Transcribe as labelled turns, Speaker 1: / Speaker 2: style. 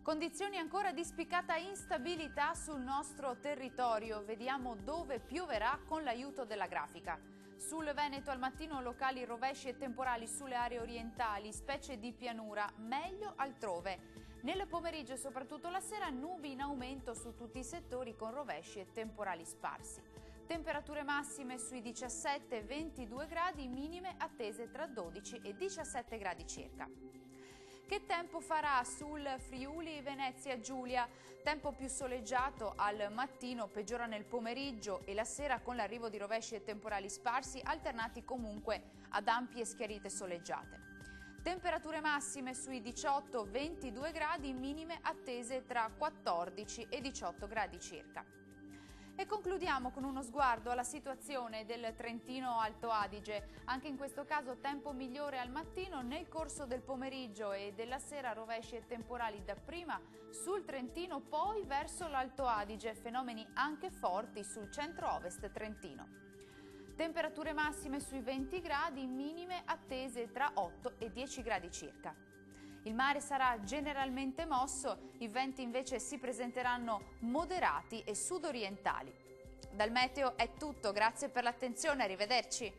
Speaker 1: Condizioni ancora di spiccata instabilità sul nostro territorio. Vediamo dove pioverà con l'aiuto della grafica. Sul Veneto al mattino locali rovesci e temporali sulle aree orientali, specie di pianura, meglio altrove. Nel pomeriggio e soprattutto la sera nubi in aumento su tutti i settori con rovesci e temporali sparsi. Temperature massime sui 17-22 gradi, minime attese tra 12 e 17 gradi circa. Che tempo farà sul Friuli Venezia Giulia? Tempo più soleggiato al mattino, peggiora nel pomeriggio e la sera con l'arrivo di rovesci e temporali sparsi, alternati comunque ad ampie schiarite soleggiate. Temperature massime sui 18-22 gradi, minime attese tra 14 e 18 gradi circa. E concludiamo con uno sguardo alla situazione del Trentino Alto Adige. Anche in questo caso tempo migliore al mattino, nel corso del pomeriggio e della sera rovesci e temporali dapprima sul Trentino, poi verso l'Alto Adige, fenomeni anche forti sul centro-ovest trentino. Temperature massime sui 20 gradi, minime attese tra 8 e 10 gradi circa. Il mare sarà generalmente mosso, i venti invece si presenteranno moderati e sudorientali. Dal meteo è tutto, grazie per l'attenzione, arrivederci.